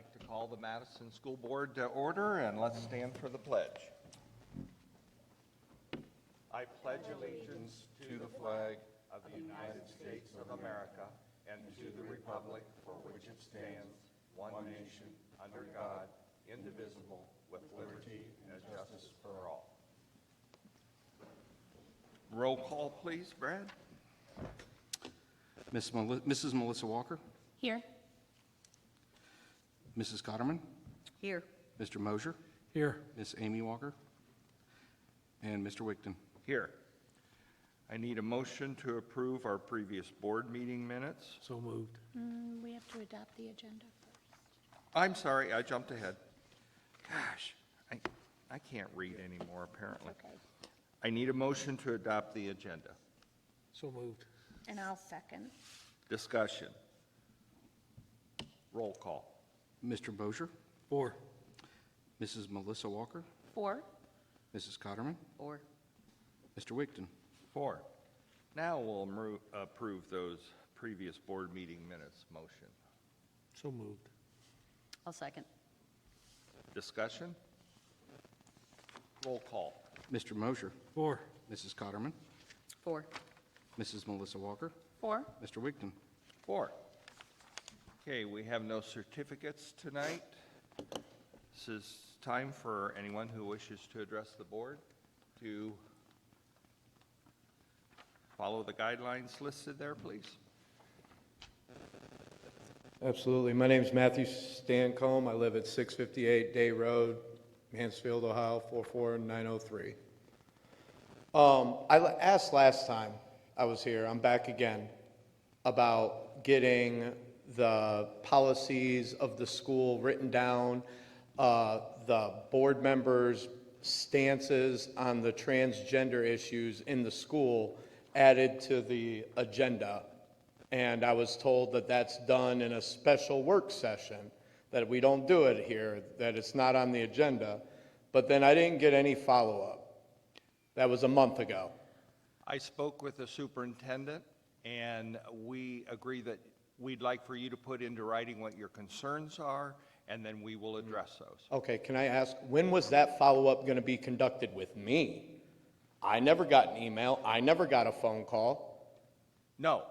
like to call the Madison School Board to order, and let's stand for the pledge. I pledge allegiance to the flag of the United States of America and to the republic for which it stands, one nation, under God, indivisible, with liberty and justice for all. Roll call, please, Brad. Mrs. Melissa Walker, Here. Mrs. Cotterman, Here. Mr. Mosier, Here. Miss Amy Walker, and Mr. Wigton. Here. I need a motion to approve our previous board meeting minutes. So moved. We have to adopt the agenda first. I'm sorry, I jumped ahead. Gosh, I can't read anymore, apparently. Okay. I need a motion to adopt the agenda. So moved. And I'll second. Discussion. Roll call. Mr. Mosier, 4. Mrs. Melissa Walker, 4. Mrs. Cotterman, 4. Mr. Wigton. 4. Now we'll approve those previous board meeting minutes. Motion. So moved. I'll second. Discussion. Roll call. Mr. Mosier, 4. Mrs. Cotterman, 4. Mrs. Melissa Walker, 4. Mr. Wigton. 4. Okay, we have no certificates tonight. This is time for anyone who wishes to address the board to follow the guidelines listed there, please. Absolutely. My name is Matthew Stancomb. I live at 658 Day Road, Mansfield, Ohio, 44903. I asked last time I was here, I'm back again, about getting the policies of the school written down, the board members' stances on the transgender issues in the school added to the agenda. And I was told that that's done in a special work session, that we don't do it here, that it's not on the agenda. But then I didn't get any follow-up. That was a month ago. I spoke with the superintendent, and we agree that we'd like for you to put into writing what your concerns are, and then we will address those. Okay, can I ask, when was that follow-up going to be conducted with me? I never got an email. I never got a phone call. No,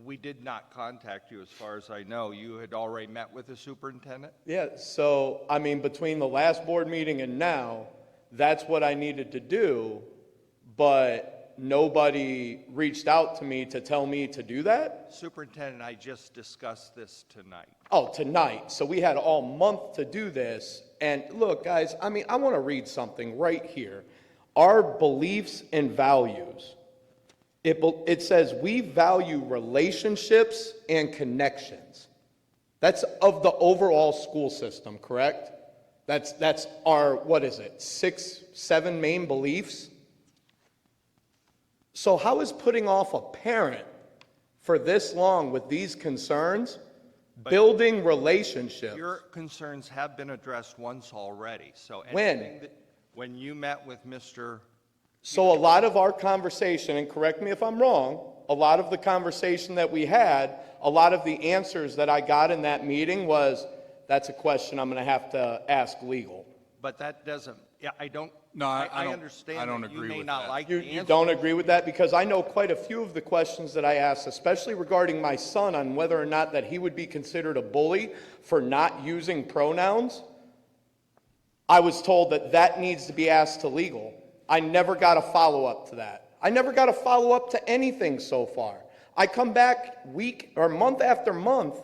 we did not contact you as far as I know. You had already met with the superintendent? Yeah, so, I mean, between the last board meeting and now, that's what I needed to do, but nobody reached out to me to tell me to do that? Superintendent and I just discussed this tonight. Oh, tonight. So we had all month to do this. And look, guys, I mean, I want to read something right here. Our beliefs and values. It says we value relationships and connections. That's of the overall school system, correct? That's our, what is it, 6, 7 main beliefs? So how is putting off a parent for this long with these concerns, building relationships? Your concerns have been addressed once already, so When? anything that, when you met with Mr. So a lot of our conversation, and correct me if I'm wrong, a lot of the conversation that we had, a lot of the answers that I got in that meeting was, that's a question I'm going to have to ask legal. But that doesn't, yeah, I don't, No, I don't- understand I don't that you agree may with not that. like You, the you answer. don't agree with that? Because I know quite a few of the questions that I asked, especially regarding my son on whether or not that he would be considered a bully for not using pronouns. I was told that that needs to be asked to legal. I never got a follow-up to that. I never got a follow-up to anything so far. I come back week or month after month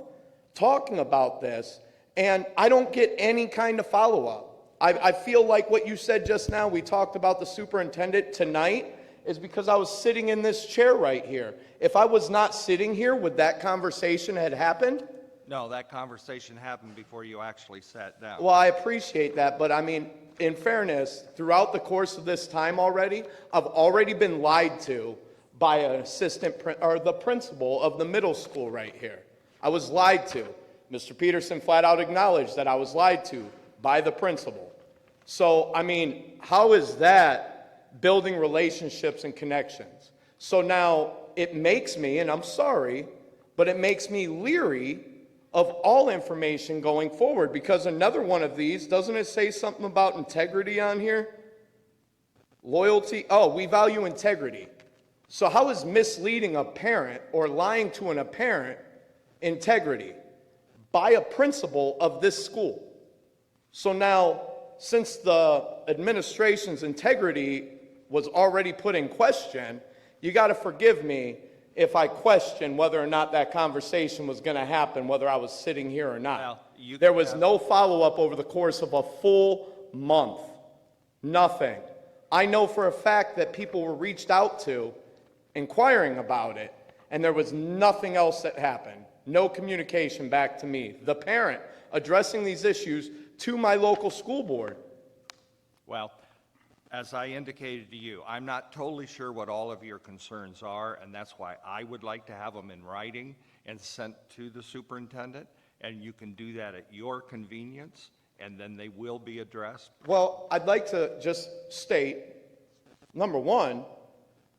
talking about this, and I don't get any kind of follow-up. I feel like what you said just now, we talked about the superintendent tonight, is because I was sitting in this chair right here. If I was not sitting here, would that conversation had happened? No, that conversation happened before you actually sat down. Well, I appreciate that, but I mean, in fairness, throughout the course of this time already, I've already been lied to by an assistant or the principal of the middle school right here. I was lied to. Mr. Peterson flat out acknowledged that I was lied to by the principal. So, I mean, how is that building relationships and connections? So now it makes me, and I'm sorry, but it makes me leery of all information going forward, because another one of these, doesn't it say something about integrity on here? Loyalty, oh, we value integrity. So how is misleading a parent or lying to a parent integrity? By a principal of this school. So now, since the administration's integrity was already put in question, you got to forgive me if I question whether or not that conversation was going to happen, whether I was sitting here or not. Well, There was no follow-up over the course of a full month. Nothing. I know for a fact that people were reached out to inquiring about it, and there was nothing else that happened. No communication back to me, the parent, addressing these issues to my local school board. Well, as I indicated to you, I'm not totally sure what all of your concerns are, and that's why I would like to have them in writing and sent to the superintendent, and you can do that at your convenience, and then they will be addressed. Well, I'd like to just state, number one,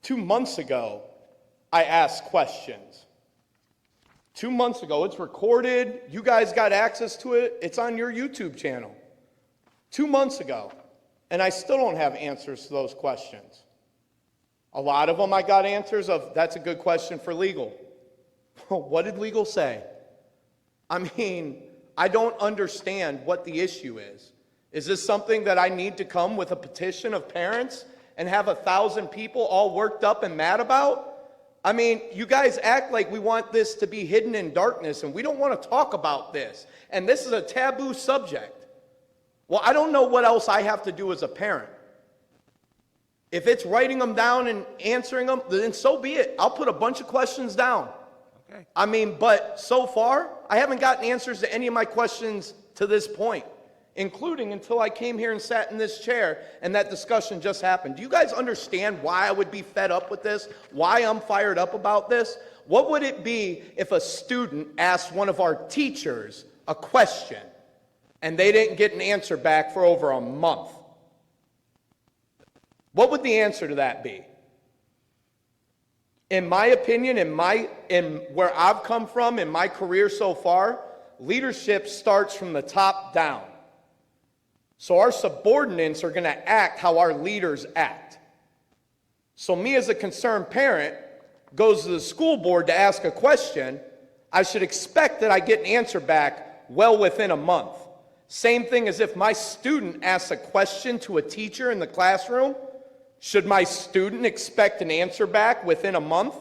2 months ago, I asked questions. 2 months ago, it's recorded, you guys got access to it, it's on your YouTube channel. 2 months ago, and I still don't have answers to those questions. A lot of them I got answers of, that's a good question for legal. What did legal say? I mean, I don't understand what the issue is. Is this something that I need to come with a petition of parents and have 1,000 people all worked up and mad about? I mean, you guys act like we want this to be hidden in darkness, and we don't want to talk about this. And this is a taboo subject. Well, I don't know what else I have to do as a parent. If it's writing them down and answering them, then so be it. I'll put a bunch of questions down. Okay. I mean, but so far, I haven't gotten answers to any of my questions to this point, including until I came here and sat in this chair and that discussion just happened. Do you guys understand why I would be fed up with this? Why I'm fired up about this? What would it be if a student asked one of our teachers a question and they didn't get an answer back for over a month? What would the answer to that be? In my opinion, in where I've come from in my career so far, leadership starts from the top down. So our subordinates are going to act how our leaders act. So me as a concerned parent goes to the school board to ask a question, I should expect that I get an answer back well within a month. Same thing as if my student asks a question to a teacher in the classroom, should my student expect an answer back within a month?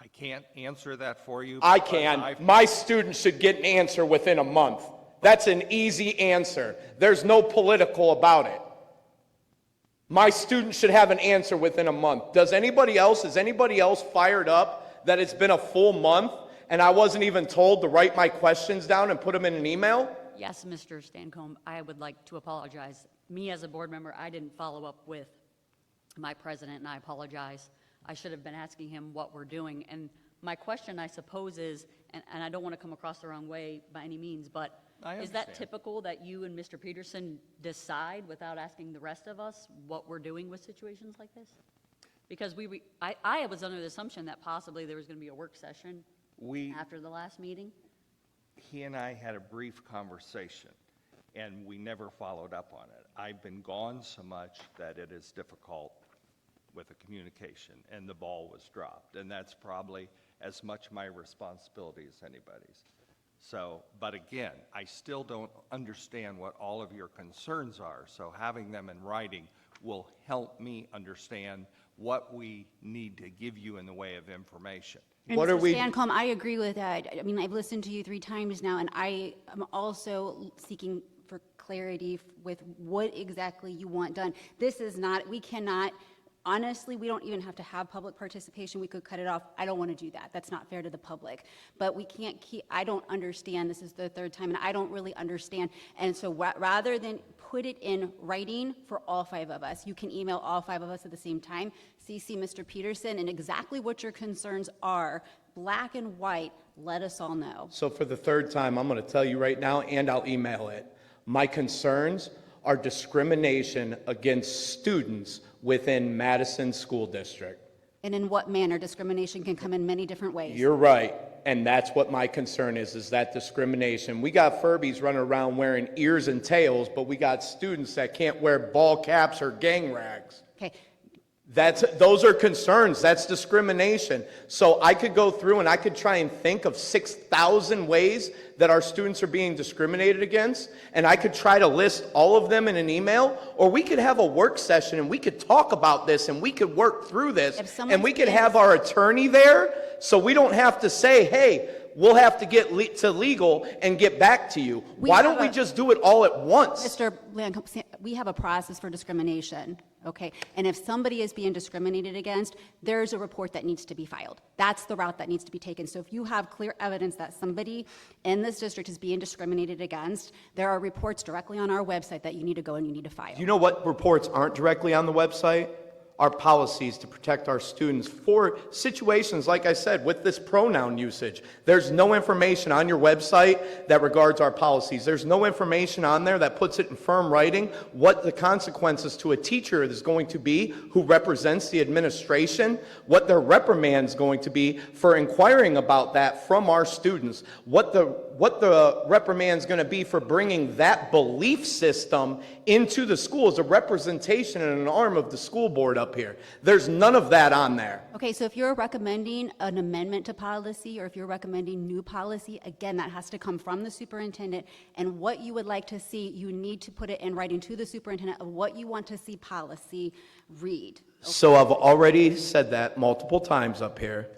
I can't answer that for you. I but can. My student should get an answer within a month. That's an easy answer. There's no political about it. My student should have an answer within a month. Is anybody else fired up that it's been a full month and I wasn't even told to write my questions down and put them in an email? Yes, Mr. Stancomb, I would like to apologize. Me as a board member, I didn't follow up with my president, and I apologize. I should have been asking him what we're doing. And my question, I suppose, is, and I don't want to come across the wrong way by any means, but is that understand. typical that you and Mr. Peterson decide without asking the rest of us what we're doing with situations like this? Because I was under the assumption that possibly there was going to be a work session after the last meeting. He and I had a brief conversation, and we never followed up on it. I've been gone so much that it is difficult with a communication, and the ball was dropped. And that's probably as much my responsibility as anybody's. So, but again, I still don't understand what all of your concerns are, so having them in writing will help me understand what we need to give you in the way of information. And What are Mr. we- Stancomb, I agree with that. I mean, I've listened to you 3 times now, and I am also seeking for clarity with what exactly you want done. This is not, we cannot, honestly, we don't even have to have public participation. We could cut it off. I don't want to do that. That's not fair to the public. But we can't keep, I don't understand, this is the 3rd time, and I don't really understand. And so rather than put it in writing for all 5 of us, you can email all 5 of us at the same time, CC Mr. Peterson, and exactly what your concerns are, black and white, let us all know. So for the 3rd time, I'm going to tell you right now, and I'll email it. My concerns are discrimination against students within Madison School District. And in what manner? Discrimination can come in many different ways. You're right, and that's what my concern is that discrimination. We got Furbies running around wearing ears and tails, but we got students that can't wear ball caps or gang rags. Okay, Those are concerns, that's discrimination. So I could go through and I could try and think of 6,000 ways that our students are being discriminated against, and I could try to list all of them in an email, or we could have a work session and we could talk about this and we could work through this, If someone and we could says- have our attorney there, so we don't have to say, hey, we'll have to get to legal and get back to you. We Why have don't we a- just do it all at once? Mr. Lancome, we have a process for discrimination, okay? And if somebody is being discriminated against, there's a report that needs to be filed. That's the route that needs to be taken. So if you have clear evidence that somebody in this district is being discriminated against, there are reports directly on our website that you need to go and you need to file. You know what reports aren't directly on the website? Our policies to protect our students for situations, like I said, with this pronoun usage. There's no information on your website that regards our policies. There's no information on there that puts it in firm writing what the consequences to a teacher is going to be who represents the administration, what their reprimand is going to be for inquiring about that from our students, what the reprimand is going to be for bringing that belief system into the school as a representation and an arm of the school board up here. There's none of that on there. Okay, so if you're recommending an amendment to policy or if you're recommending new policy, again, that has to come from the superintendent. And what you would like to see, you need to put it in writing to the superintendent of what you want to see policy read. So I've already said that multiple times up here,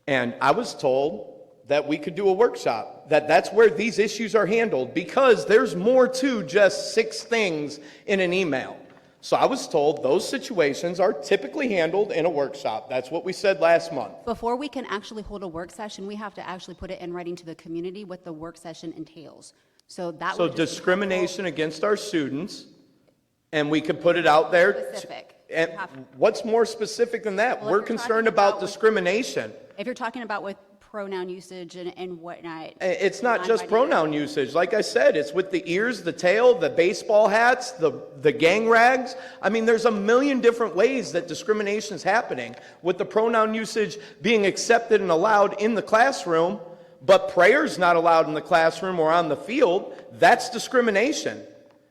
and I was told that we could do a workshop, that's where these issues are handled, because there's more to just 6 things in an email. So I was told those situations are typically handled in a workshop. That's what we said last month. Before we can actually hold a work session, we have to actually put it in writing to the community what the work session entails. So that So would just be discrimination against our students, and we could put it out there. Specific. And You have- what's more specific than that? Well, if We're you're talking concerned about about with- discrimination. If you're talking about with pronoun usage and whatnot. It's not just non-binary. pronoun usage. Like I said, it's with the ears, the tail, the baseball hats, the gang rags. I mean, there's a million different ways that discrimination is happening, with the pronoun usage being accepted and allowed in the classroom, but prayer's not allowed in the classroom or on the field. That's discrimination.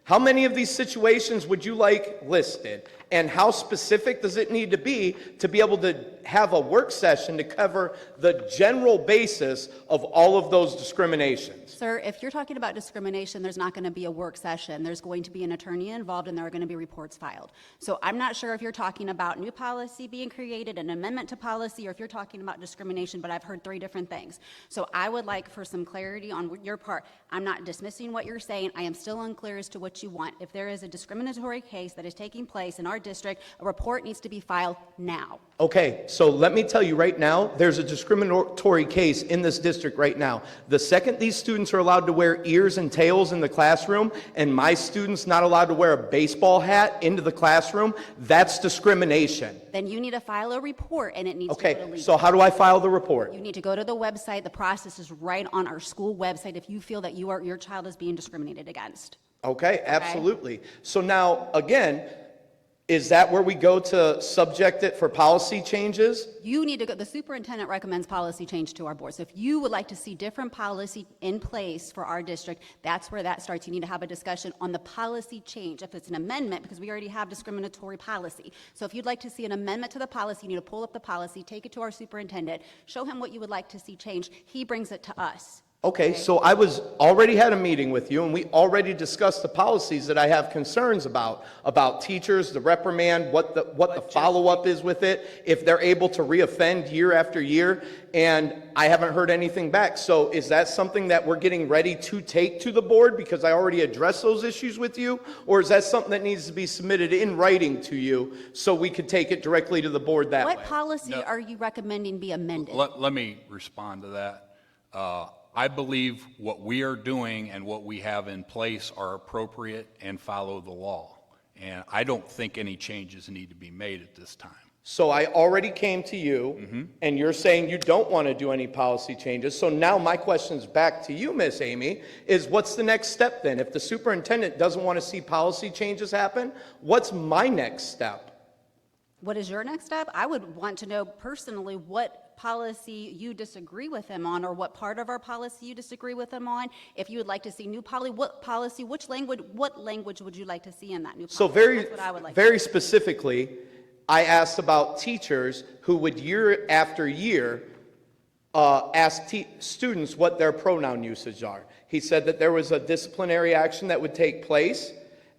How many of these situations would you like listed? And how specific does it need to be able to have a work session to cover the general basis of all of those discriminations? Sir, if you're talking about discrimination, there's not going to be a work session. There's going to be an attorney involved, and there are going to be reports filed. So I'm not sure if you're talking about new policy being created, an amendment to policy, or if you're talking about discrimination, but I've heard 3 different things. So I would like for some clarity on your part. I'm not dismissing what you're saying. I am still unclear as to what you want. If there is a discriminatory case that is taking place in our district, a report needs to be filed now. Okay, so let me tell you right now, there's a discriminatory case in this district right now. The second these students are allowed to wear ears and tails in the classroom, and my students not allowed to wear a baseball hat into the classroom, that's discrimination. Then you need to file a report, and it needs to go to Okay, legal. so how do I file the report? You need to go to the website. The process is right on our school website if you feel that your child is being discriminated against. Okay, absolutely. So now, again, is that where we go to subject it for policy changes? You need to go, the superintendent recommends policy change to our board. So if you would like to see different policy in place for our district, that's where that starts. You need to have a discussion on the policy change. If it's an amendment, because we already have discriminatory policy. So if you'd like to see an amendment to the policy, you need to pull up the policy, take it to our superintendent, show him what you would like to see changed. He brings it to us. Okay, so I already had a meeting with you, and we already discussed the policies that I have concerns about teachers, the reprimand, what the follow-up is with it, if they're able to reoffend year after year, and I haven't heard anything back. So is that something that we're getting ready to take to the board because I already addressed those issues with you? Or is that something that needs to be submitted in writing to you so we could take it directly to the board that way? What policy are you recommending be amended? Let me respond to that. I believe what we are doing and what we have in place are appropriate and follow the law. And I don't think any changes need to be made at this time. So I already came to you, and you're saying you don't want to do any policy changes. So now my question's back to you, Miss Amy, is what's the next step then? If the superintendent doesn't want to see policy changes happen, what's my next step? what is your next step? I would want to know personally what policy you disagree with him on, or what part of our policy you disagree with him on. If you would like to see new what language would you like to see in that new policy? So That's what I would like to very see. specifically, I asked about teachers who would year after year ask students what their pronoun usage are. He said that there was a disciplinary action that would take place,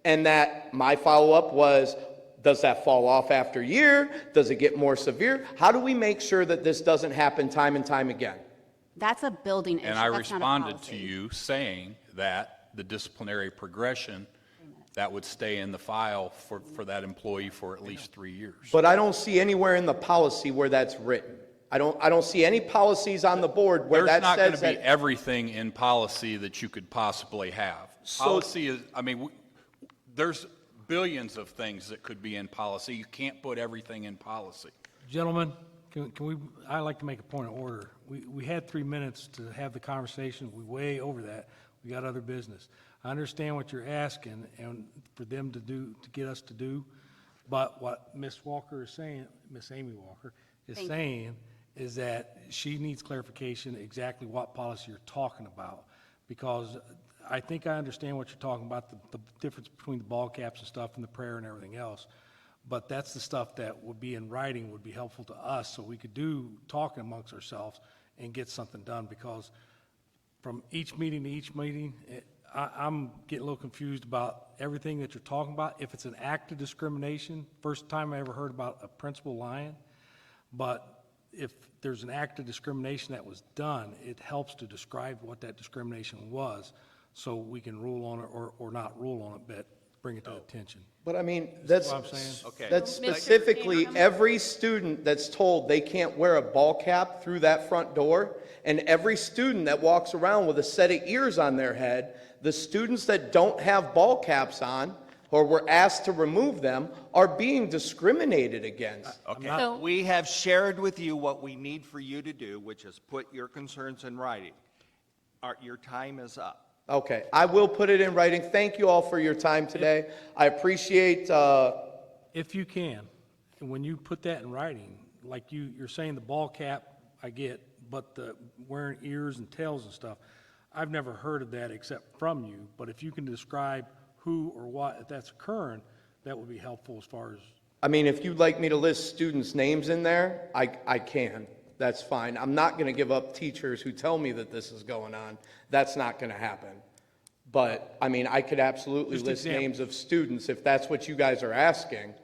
and that my follow-up was, does that fall off after a year? Does it get more severe? How do we make sure that this doesn't happen time and time again? That's a building issue. And I That's not a responded to policy. you saying that the disciplinary progression, that would stay in the file for that employee for at least 3 years. But I don't see anywhere in the policy where that's written. I don't see any policies on the board where There's that not going to says be that. everything in policy that you could possibly have. Policy is, I mean, there's billions of things that could be in policy. You can't put everything in policy. Gentlemen, can we, I'd like to make a point of order. We had 3 minutes to have the conversation. We way over that. We got other business. I understand what you're asking and for them to get us to do, but what Ms. Walker is saying, Ms. Amy Walker is Thank you. saying is that she needs clarification exactly what policy you're talking about, because I think I understand what you're talking about, the difference between the ball caps and stuff and the prayer and everything else. But that's the stuff that would be in writing, would be helpful to us, so we could do talking amongst ourselves and get something done, because from each meeting to each meeting, I'm getting a little confused about everything that you're talking about. If it's an act of discrimination, first time I ever heard about a principal lying, but if there's an act of discrimination that was done, it helps to describe what that discrimination was, so we can rule on it or not rule on it, but bring it to attention. But I mean, that's, what I'm saying? Okay. that's specifically every student that's told they can't wear a ball cap through that front door, and every student that walks around with a set of ears on their head. The students that don't have ball caps on, or were asked to remove them, are being discriminated against. Okay, So- we have shared with you what we need for you to do, which is put your concerns in writing. Your time is up. Okay, I will put it in writing. Thank you all for your time today. I appreciate, If you can, and when you put that in writing, like you're saying the ball cap, I get, but the wearing ears and tails and stuff, I've never heard of that except from you, but if you can describe who or what, if that's occurring, that would be helpful as far as, I mean, if you'd like me to list students' names in there, I can. That's fine. I'm not going to give up teachers who tell me that this is going on. That's not going to happen. But, I mean, I could absolutely Just list example. names of students if that's what you guys are asking.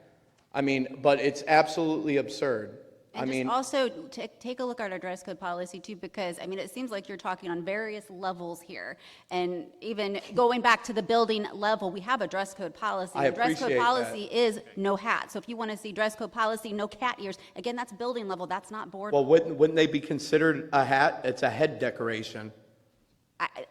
I mean, but it's absolutely absurd. I And mean, just also take a look at our dress code policy too, because, I mean, it seems like you're talking on various levels here. And even going back to the building level, we have a dress code policy. I The dress code appreciate that. policy is no hat. So if you want to see dress code policy, no cat ears, again, that's building level, that's not board. well, wouldn't they be considered a hat? It's a head decoration.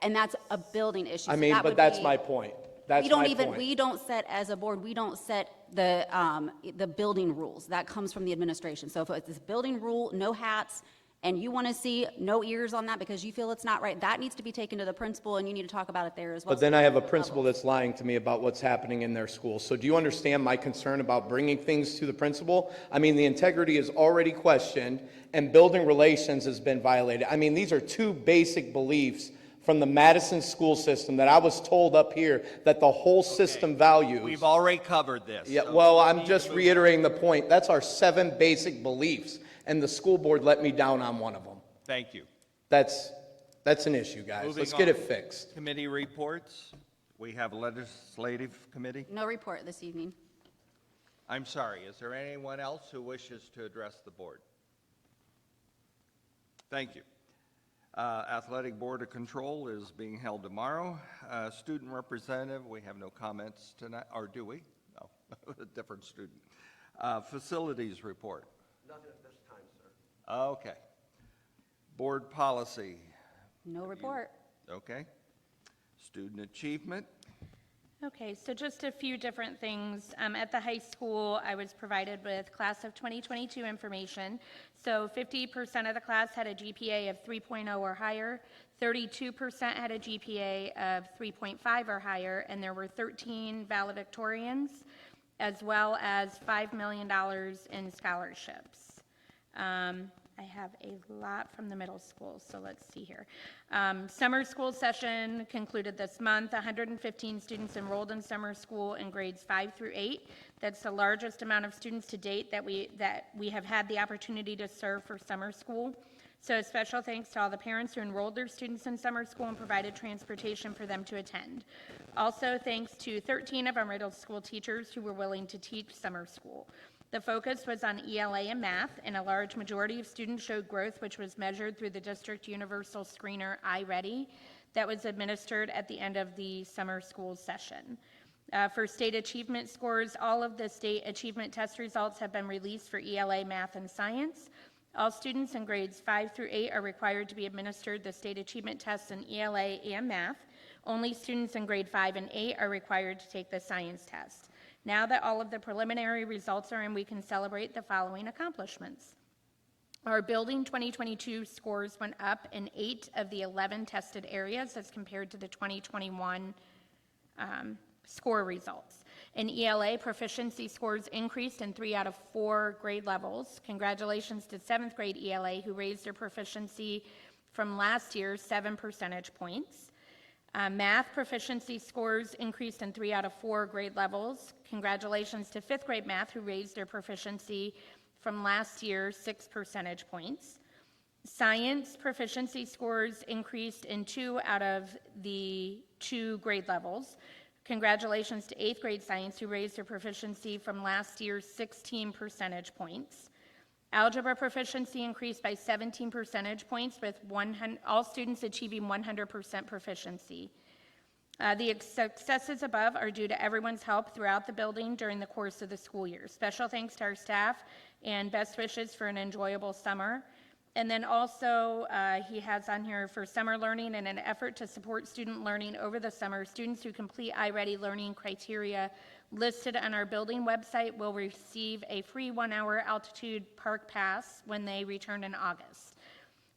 And that's a building issue. I So mean, that but would that's be- my point. That's We don't my even, point. we don't set, as a board, we don't set the building rules. That comes from the administration. So if it's this building rule, no hats, and you want to see no ears on that because you feel it's not right, that needs to be taken to the principal, and you need to talk about it there as well. But then I have a principal that's lying to me about what's happening in their school. So do you understand my concern about bringing things to the principal? I mean, the integrity is already questioned, and building relations has been violated. I mean, these are two basic beliefs from the Madison school system that I was told up here that the whole system values. We've already covered this. Yeah, so well, we I'm need just to move reiterating the point. That's our 7 basic beliefs, and the school board let me down on one of them. Thank you. That's an issue, guys. Moving Let's get on. it fixed. Committee reports. We have legislative committee. No report this evening. I'm sorry, is there anyone else who wishes to address the board? Thank you. Athletic Board of Control is being held tomorrow. Student representative, we have no comments tonight, or do we? No, a different student. Facilities report. Nothing at this time, sir. Okay. Board policy, No report. okay. Student achievement, Okay, so just a few different things. At the high school, I was provided with class of 2022 information. So 50% of the class had a GPA of 3.0 or higher, 32% had a GPA of 3.5 or higher, and there were 13 valedictorians. as well as $5 million in scholarships. I have a lot from the middle school, so let's see here. Summer school session concluded this month. 115 students enrolled in summer school in grades 5 through 8. That's the largest amount of students to date that we have had the opportunity to serve for summer school. So a special thanks to all the parents who enrolled their students in summer school and provided transportation for them to attend. Also, thanks to 13 of our middle school teachers who were willing to teach summer school. The focus was on ELA and math, and a large majority of students showed growth, which was measured through the District Universal Screener iReady that was administered at the end of the summer school session. For state achievement scores, all of the state achievement test results have been released for ELA, math, and science. All students in grades 5 through 8 are required to be administered the state achievement tests in ELA and math. Only students in grade 5 and 8 are required to take the science test. Now that all of the preliminary results are in, we can celebrate the following accomplishments. Our Building 2022 scores went up in 8 of the 11 tested areas as compared to the 2021 score results. In ELA, proficiency scores increased in 3 out of 4 grade levels. Congratulations to 7th grade ELA, who raised their proficiency from last year 7 percentage points. Math proficiency scores increased in 3 out of 4 grade levels. Congratulations to 5th grade math, who raised their proficiency from last year 6 percentage points. Science proficiency scores increased in 2 out of the 2 grade levels. Congratulations to 8th grade science, who raised their proficiency from last year's 16 percentage points. Algebra proficiency increased by 17 percentage points, with all students achieving 100% proficiency. The successes above are due to everyone's help throughout the building during the course of the school year. Special thanks to our staff and best wishes for an enjoyable summer. And then also, he has on here for summer learning, in an effort to support student learning over the summer, students who complete iReady learning criteria listed on our building website will receive a free 1-hour altitude park pass when they return in August.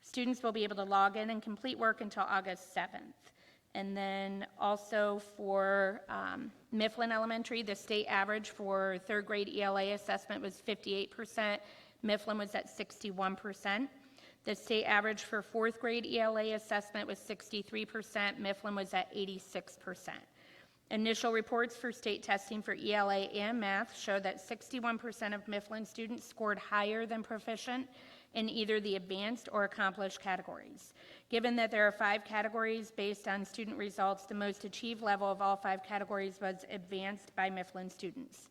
Students will be able to log in and complete work until August 7th. And then also for Mifflin Elementary, the state average for 3rd grade ELA assessment was 58%. Mifflin was at 61%. The state average for 4th grade ELA assessment was 63%. Mifflin was at 86%. Initial reports for state testing for ELA and math show that 61% of Mifflin students scored higher than proficient in either the advanced or accomplished categories. Given that there are 5 categories based on student results, the most achieved level of all 5 categories was advanced by Mifflin students.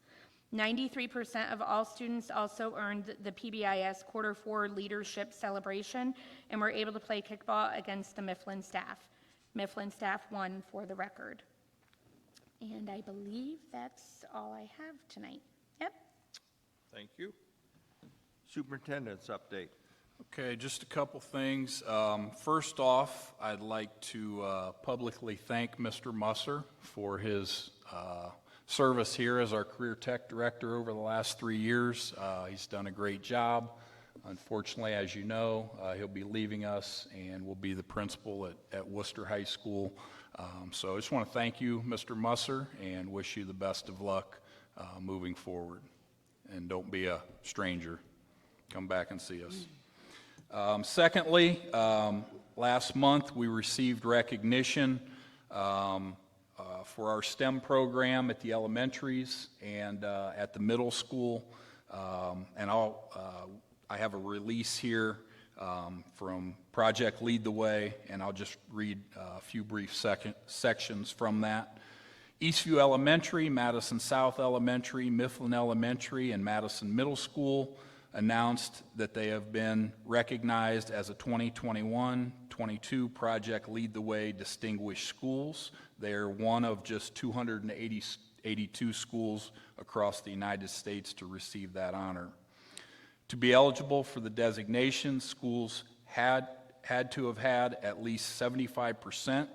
93% of all students also earned the PBIS Quarter 4 Leadership Celebration and were able to play kickball against the Mifflin staff. Mifflin staff won, for the record. And I believe that's all I have tonight. Yep. Thank you. Superintendent's update. Okay, just a couple things. First off, I'd like to publicly thank Mr. Musser for his service here as our career tech director over the last 3 years. He's done a great job. Unfortunately, as you know, he'll be leaving us and will be the principal at Worcester High School. So I just want to thank you, Mr. Musser, and wish you the best of luck moving forward. And don't be a stranger. Come back and see us. Secondly, last month we received recognition for our STEM program at the elementaries and at the middle school. And I have a release here from Project Lead the Way, and I'll just read a few brief sections from that. Eastview Elementary, Madison South Elementary, Mifflin Elementary, and Madison Middle School announced that they have been recognized as a 2021-22 Project Lead the Way Distinguished Schools. They are one of just 282 schools across the United States to receive that honor. To be eligible for the designation, schools had to have had at least 75%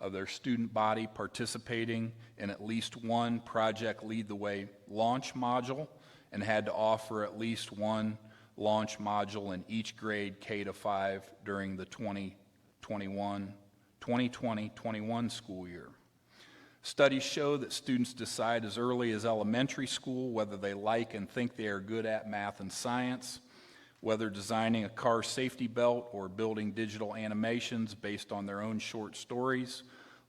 of their student body participating in at least one Project Lead the Way launch module and had to offer at least one launch module in each grade K-5 during the 2020-21 school year. Studies show that students decide as early as elementary school whether they like and think they are good at math and science, whether designing a car safety belt or building digital animations based on their own short stories.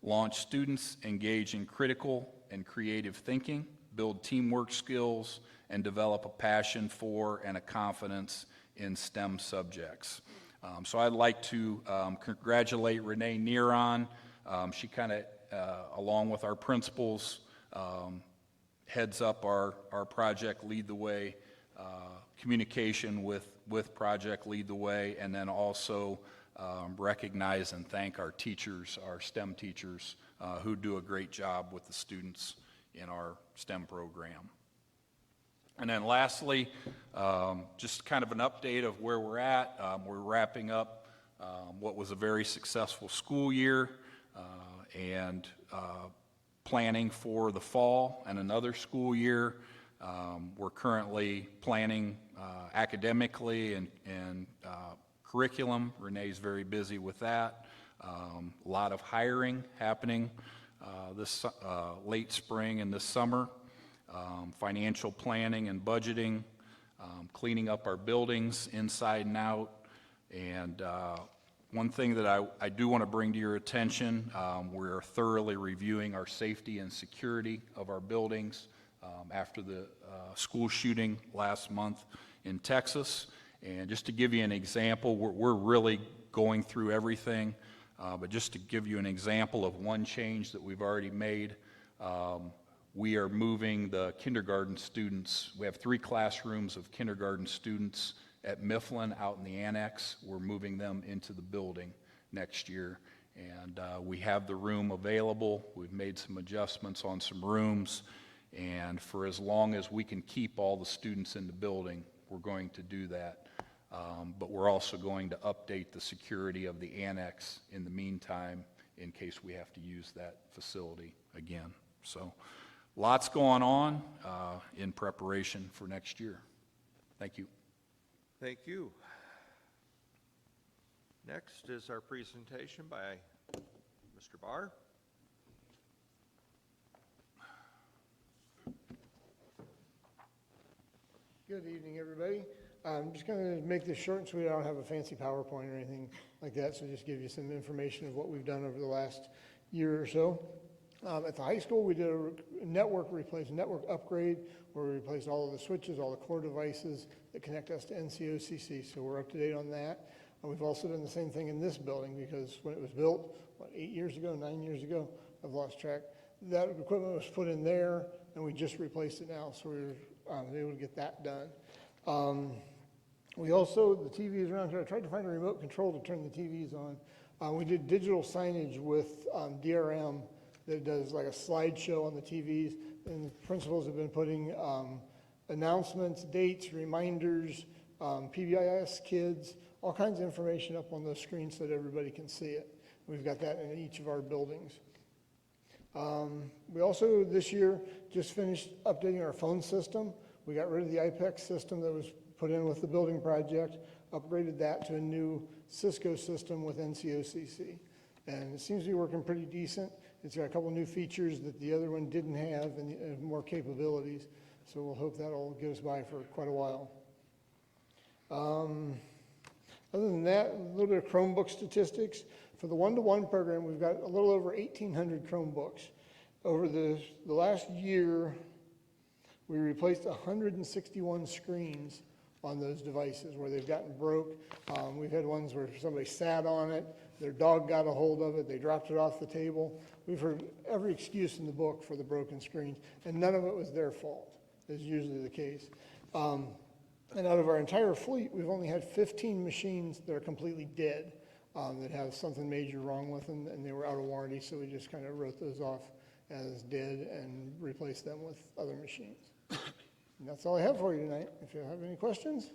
Launch students engage in critical and creative thinking, build teamwork skills, and develop a passion for and a confidence in STEM subjects. So I'd like to congratulate Renee Neron. She kind of, along with our principals, heads up our Project Lead the Way communication with Project Lead the Way, and then also recognize and thank our teachers, our STEM teachers, who do a great job with the students in our STEM program. And then lastly, just kind of an update of where we're at. We're wrapping up what was a very successful school year and planning for the fall and another school year. We're currently planning academically and curriculum. Renee's very busy with that. A lot of hiring happening this late spring and this summer. Financial planning and budgeting, cleaning up our buildings inside and out. And one thing that I do want to bring to your attention, we're thoroughly reviewing our safety and security of our buildings after the school shooting last month in Texas. And just to give you an example, we're really going through everything, but just to give you an example of one change that we've already made, we are moving the kindergarten students. We have 3 classrooms of kindergarten students at Mifflin out in the annex. We're moving them into the building next year. And we have the room available. We've made some adjustments on some rooms. And for as long as we can keep all the students in the building, we're going to do that. But we're also going to update the security of the annex in the meantime in case we have to use that facility again. So lots going on in preparation for next year. Thank you. Thank you. Next is our presentation by Mr. Barr. Good evening, everybody. I'm just going to make this short and sweet. I don't have a fancy PowerPoint or anything like that, so just give you some information of what we've done over the last year or so. At the high school, we did a network upgrade, where we replaced all of the switches, all the core devices that connect us to NCOCC, so we're up to date on that. And we've also done the same thing in this building, because when it was built, 8 years ago, 9 years ago, I've lost track, that equipment was put in there, and we just replaced it now, so we were able to get that done. We also, the TVs around here, I tried to find a remote control to turn the TVs on. We did digital signage with DRM that does like a slideshow on the TVs, and principals have been putting announcements, dates, reminders, PBIS kids, all kinds of information up on those screens so that everybody can see it. We've got that in each of our buildings. We also, this year, just finished updating our phone system. We got rid of the IPEX system that was put in with the building project, upgraded that to a new Cisco system with NCOCC. And it seems to be working pretty decent. It's got a couple new features that the other one didn't have, and more capabilities. So we'll hope that'll get us by for quite a while. Other than that, a little bit of Chromebook statistics. For the one-to-one program, we've got a little over 1,800 Chromebooks. Over the last year, we replaced 161 screens on those devices where they've gotten broke. We've had ones where somebody sat on it, their dog got a hold of it, they dropped it off the table. We've heard every excuse in the book for the broken screens, and none of it was their fault, is usually the case. And out of our entire fleet, we've only had 15 machines that are completely dead, that have something major wrong with them, and they were out of warranty, so we just kind of wrote those off as dead and replaced them with other machines. And that's all I have for you tonight. If you have any questions?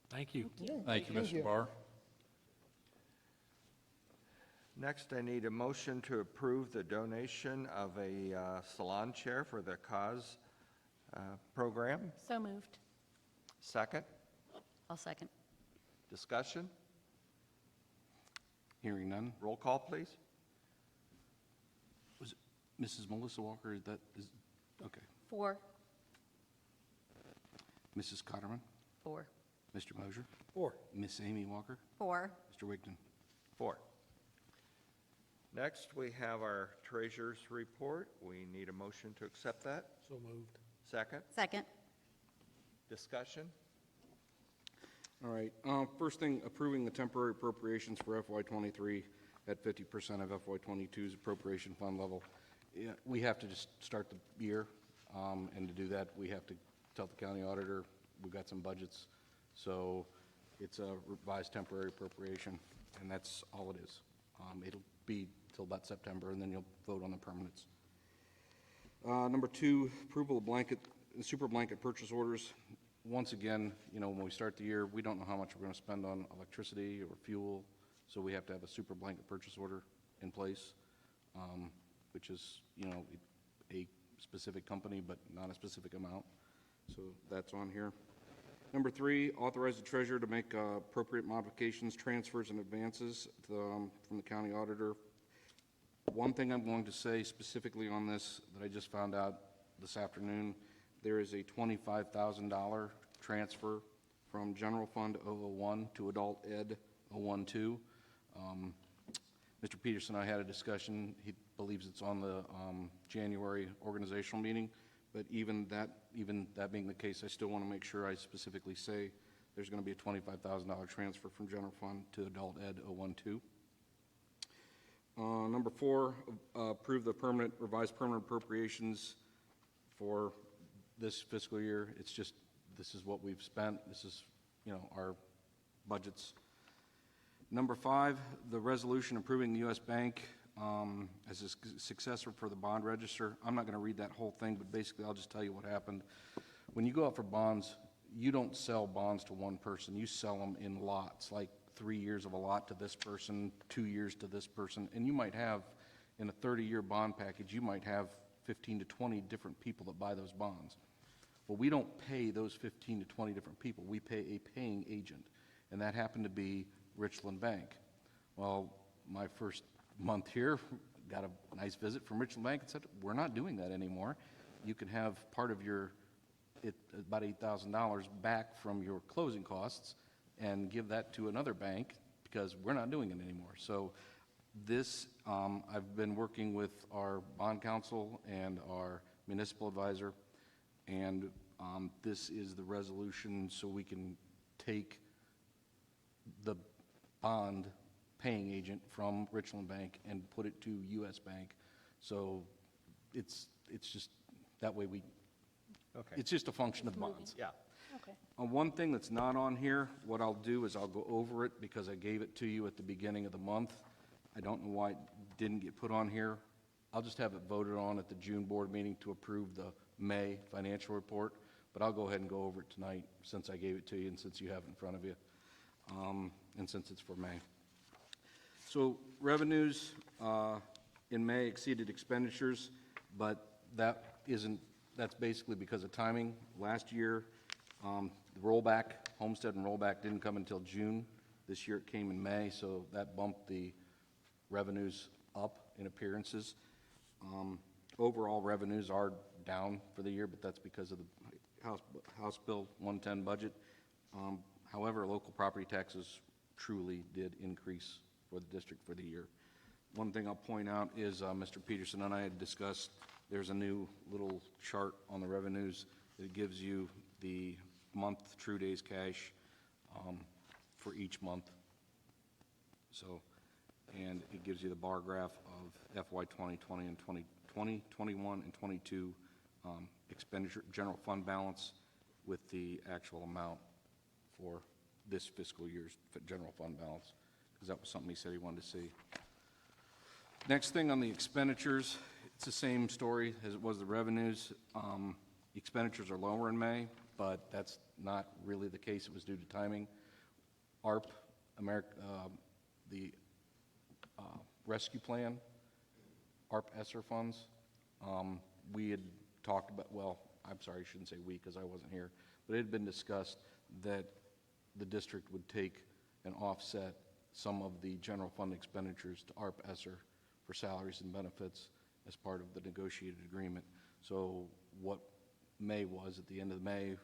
Thank you. Yeah, Thank you, Mr. Barr. Next, I need a motion to approve the donation of a salon chair for the cause program. So moved. Second, I'll second. discussion, Hearing none. roll call, please. Was Mrs. Melissa Walker, that is, okay. 4. Mrs. Cotterman, 4. Mr. Mosier, 4. Miss Amy Walker, 4. Mr. Wigton. 4. Next, we have our treasurer's report. We need a motion to accept that. So moved. Second, Second. discussion. All right, first thing, approving the temporary appropriations for FY '23 at 50% of FY '22's appropriation fund level. Yeah, we have to just start the year, and to do that, we have to tell the county auditor, we've got some budgets. So it's a revised temporary appropriation, and that's all it is. It'll be till about September, and then you'll vote on the permanents. Number 2, approval of super blanket purchase orders. Once again, you know, when we start the year, we don't know how much we're going to spend on electricity or fuel, so we have to have a super blanket purchase order in place, which is, you know, a specific company, but not a specific amount. So that's on here. Number 3, authorize the treasurer to make appropriate modifications, transfers, and advances from the county auditor. One thing I'm going to say specifically on this that I just found out this afternoon, there is a $25,000 transfer from General Fund 001 to Adult Ed 012. Mr. Peterson and I had a discussion. He believes it's on the January organizational meeting, but even that being the case, I still want to make sure I specifically say there's going to be a $25,000 transfer from General Fund to Adult Ed 012. Number 4, approve the revised permanent appropriations for this fiscal year. It's just, this is what we've spent. This is, you know, our budgets. Number 5, the resolution approving the U.S. Bank as a successor for the bond register. I'm not going to read that whole thing, but basically I'll just tell you what happened. When you go out for bonds, you don't sell bonds to one person. You sell them in lots, like 3 years of a lot to this person, 2 years to this person, and you might have, in a 30-year bond package, you might have 15 to 20 different people that buy those bonds. Well, we don't pay those 15 to 20 different people. We pay a paying agent, and that happened to be Richland Bank. Well, my first month here, got a nice visit from Richland Bank and said, we're not doing that anymore. You can have part of your, about $8,000 back from your closing costs and give that to another bank because we're not doing it anymore. So this, I've been working with our bond counsel and our municipal advisor, and this is the resolution so we can take the bond paying agent from Richland Bank and put it to U.S. Bank. So it's just, that way Okay. it's just a function of bonds. Yeah. Okay. One thing that's not on here, what I'll do is I'll go over it because I gave it to you at the beginning of the month. I don't know why it didn't get put on here. I'll just have it voted on at the June board meeting to approve the May financial report, but I'll go ahead and go over it tonight since I gave it to you and since you have it in front of you, and since it's for May. So revenues in May exceeded expenditures, but that's basically because of timing. Last year, the rollback, homestead and rollback didn't come until June. This year it came in May, so that bumped the revenues up in appearances. Overall revenues are down for the year, but that's because of the House Bill 110 budget. However, local property taxes truly did increase for the district for the year. One thing I'll point out is Mr. Peterson and I had discussed, there's a new little chart on the revenues that gives you the month true days cash for each month. So, and it gives you the bar graph of FY 2020 and 2020, 21, and 22 expenditure, general fund balance with the actual amount for this fiscal year's general fund balance, because that was something he said he wanted to see. Next thing on the expenditures, it's the same story as it was the revenues. Expenditures are lower in May, but that's not really the case. It was due to timing. ARP, the rescue plan, ARP ESSER funds, we had talked about, well, I'm sorry, I shouldn't say we because I wasn't here, but it had been discussed that the district would take and offset some of the general fund expenditures to ARP ESSER for salaries and benefits, as part of the negotiated agreement. So what May was, at the end of May,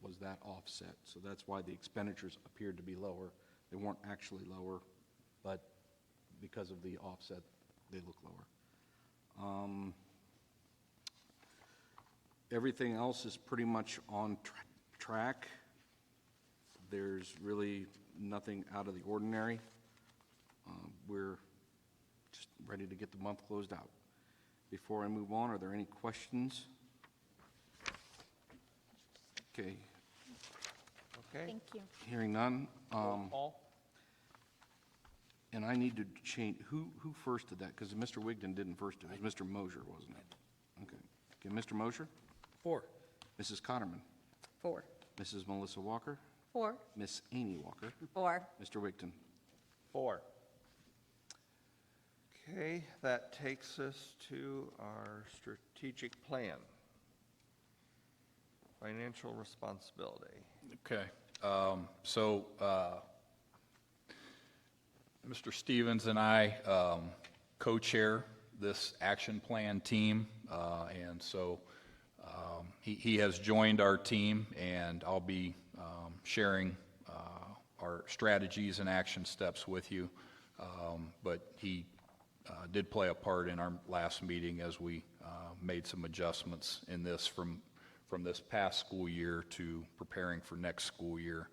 was that offset. So that's why the expenditures appeared to be lower. They weren't actually lower, but because of the offset, they look lower. Everything else is pretty much on track. There's really nothing out of the ordinary. We're just ready to get the month closed out. Before I move on, are there any questions? Okay, Okay? Thank you. hearing none. Roll call? And I need to change, who first did that? Because Mr. Wigton didn't first do it. It was Mr. Mosher, wasn't it? Okay, Mr. Mosher? 4. Mrs. Cotterman? 4. Mrs. Melissa Walker? 4. Miss Amy Walker? 4. Mr. Wigton? 4. Okay, that takes us to our strategic plan. Financial responsibility. Okay, so Mr. Stevens and I co-chair this action plan team, and so he has joined our team, and I'll be sharing our strategies and action steps with you. But he did play a part in our last meeting as we made some adjustments in this from this past school year to preparing for next school year.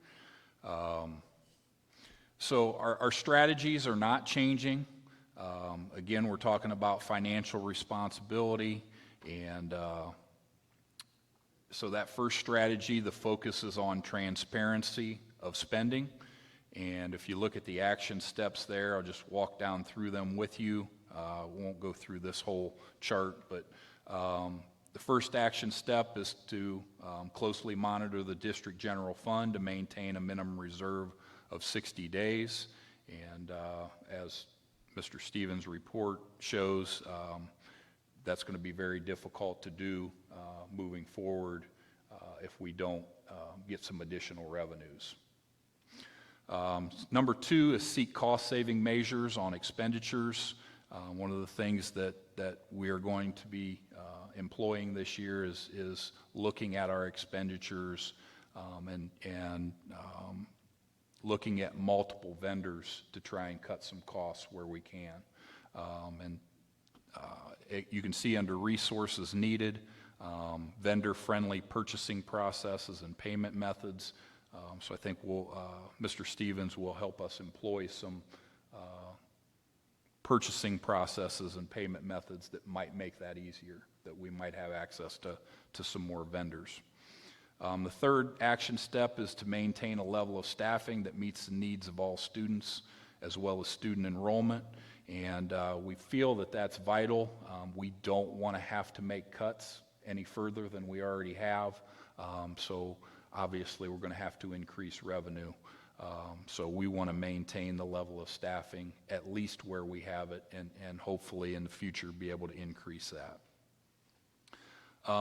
So our strategies are not changing. Again, we're talking about financial responsibility, and so that first strategy, the focus is on transparency of spending. And if you look at the action steps there, I'll just walk down through them with you. Won't go through this whole chart, but the first action step is to closely monitor the district general fund to maintain a minimum reserve of 60 days. And as Mr. Stevens' report shows, that's going to be very difficult to do moving forward if we don't get some additional revenues. Number 2 is seek cost-saving measures on expenditures. One of the things that we are going to be employing this year is looking at our expenditures and looking at multiple vendors to try and cut some costs where we can. You can see under resources needed, vendor-friendly purchasing processes and payment methods. So I think Mr. Stevens will help us employ some purchasing processes and payment methods that might make that easier, that we might have access to some more vendors. The third action step is to maintain a level of staffing that meets the needs of all students as well as student enrollment. And we feel that that's vital. We don't want to have to make cuts any further than we already have. So obviously we're going to have to increase revenue. So we want to maintain the level of staffing at least where we have it, and hopefully in the future be able to increase that.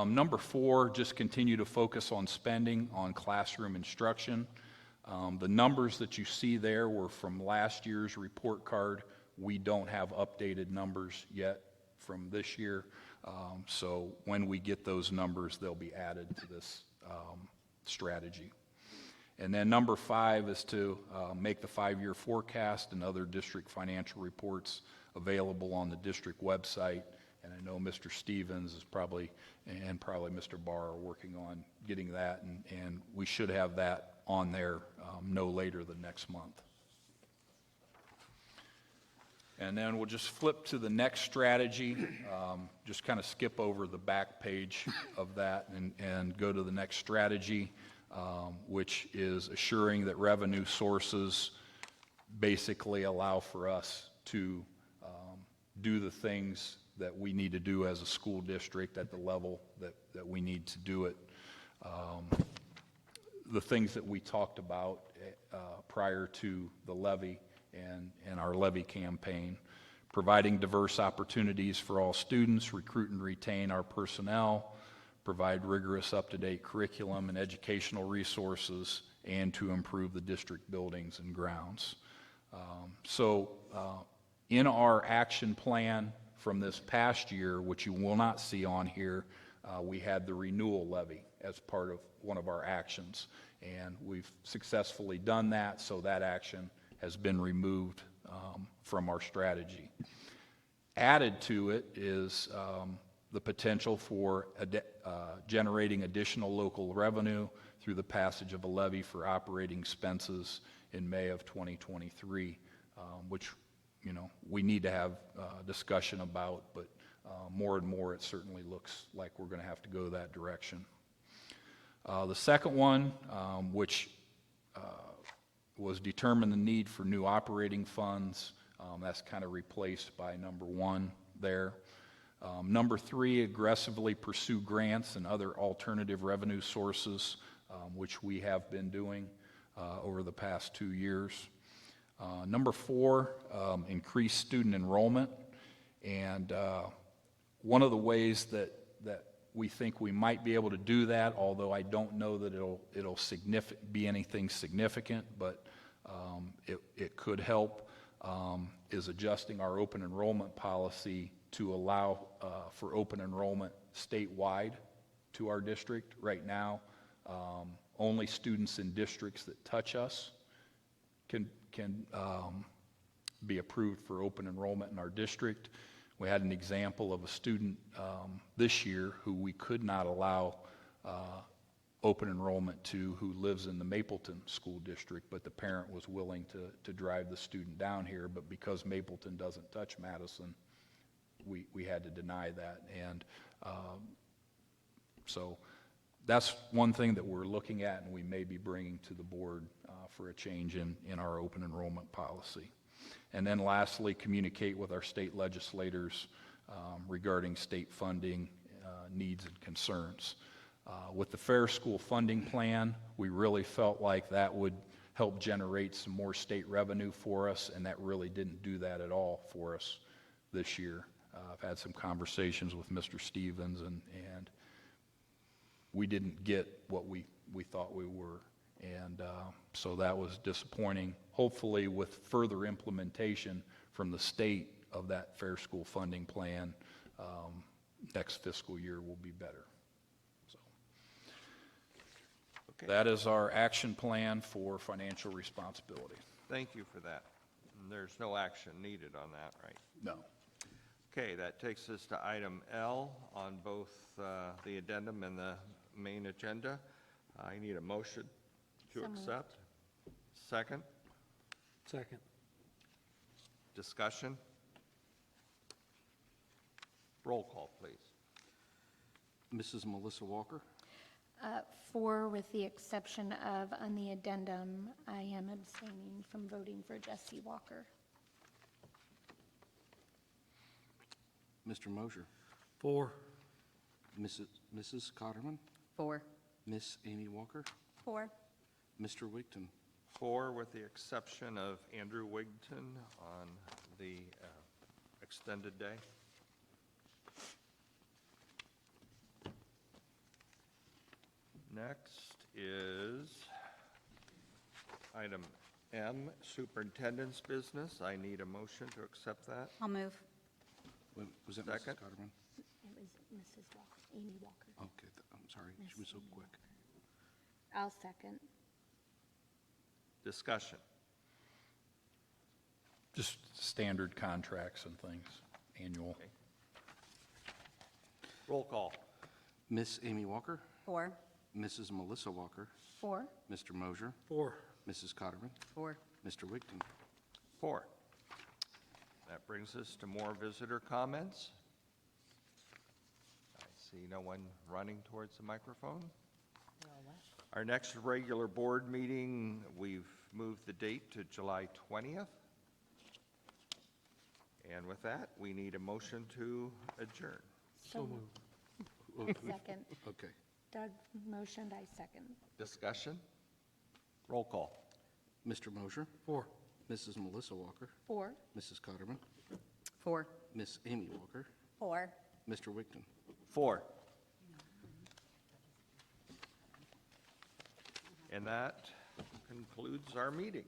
Number 4, just continue to focus on spending on classroom instruction. The numbers that you see there were from last year's report card. We don't have updated numbers yet from this year. So when we get those numbers, they'll be added to this strategy. And then number 5 is to make the 5-year forecast and other district financial reports available on the district website. And I know Mr. Stevens is probably Mr. Barr are working on getting that, and we should have that on there no later than next month. And then we'll just flip to the next strategy, just kind of skip over the back page of that and go to the next strategy, which is assuring that revenue sources basically allow for us to do the things that we need to do as a school district at the level that we need to do it. The things that we talked about prior to the levy and our levy campaign, providing diverse opportunities for all students, recruit and retain our personnel, provide rigorous up-to-date curriculum and educational resources, and to improve the district buildings and grounds. So in our action plan from this past year, which you will not see on here, we had the renewal levy as part of one of our actions. And we've successfully done that, so that action has been removed from our strategy. Added to it is the potential for generating additional local revenue through the passage of a levy for operating expenses in May of 2023, which, you know, we need to have discussion about, but more and more it certainly looks like we're going to have to go that direction. The second one, which was determine the need for new operating funds, that's kind of replaced by number 1 there. Number 3, aggressively pursue grants and other alternative revenue sources, which we have been doing over the past 2 years. Number 4, increase student enrollment. And one of the ways that we think we might be able to do that, although I don't know that it'll be anything significant, but it could help, is adjusting our open enrollment policy to allow for open enrollment statewide to our district. Right now, only students in districts that touch us can be approved for open enrollment in our district. We had an example of a student this year who we could not allow open enrollment to, who lives in the Mapleton School District, but the parent was willing to drive the student down here, but because Mapleton doesn't touch Madison, we had to deny that. And so that's one thing that we're looking at, and we may be bringing to the board for a change in our open enrollment policy. And then lastly, communicate with our state legislators regarding state funding needs and concerns. With the Fair School Funding Plan, we really felt like that would help generate some more state revenue for us, and that really didn't do that at all for us this year. I've had some conversations with Mr. Stevens, and we didn't get what we thought we were. And so that was disappointing. Hopefully, with further implementation from the state of that Fair School Funding Plan, next fiscal year will be better. So that is our action plan for financial responsibility. Thank you for that. And there's no action needed on that, right? No. Okay, that takes us to item L on both the addendum and the main agenda. I need a motion to So moved. accept. Second, Second. discussion. Roll call, please. Mrs. Melissa Walker? 4, with the exception of on the addendum, I am abstaining from voting for Jesse Walker. Mr. Mosher? 4. Mrs. Cotterman? 4. Miss Amy Walker? 4. Mr. Wigton? 4, with the exception of Andrew Wigton on the extended day. Next is item M, superintendent's business. I need a motion to accept that. I'll move. Wait, was that Mrs. Second. Cotterman? It was Mrs. Walker, Amy Walker. Okay, I'm sorry, she was so quick. I'll second. Discussion. Just standard contracts and things, annual. Okay. Roll call. Miss Amy Walker? 4. Mrs. Melissa Walker? 4. Mr. Mosher? 4. Mrs. Cotterman? 4. Mr. Wigton? 4. That brings us to more visitor comments. I see no one running towards the microphone. Our next regular board meeting, we've moved the date to July 20th. And with that, we need a motion to adjourn. So moved. Second. Okay. Doug motioned, I second. Discussion? Roll call. Mr. Mosher? 4. Mrs. Melissa Walker? 4. Mrs. Cotterman? 4. Miss Amy Walker? 4. Mr. Wigton? 4. And that concludes our meeting.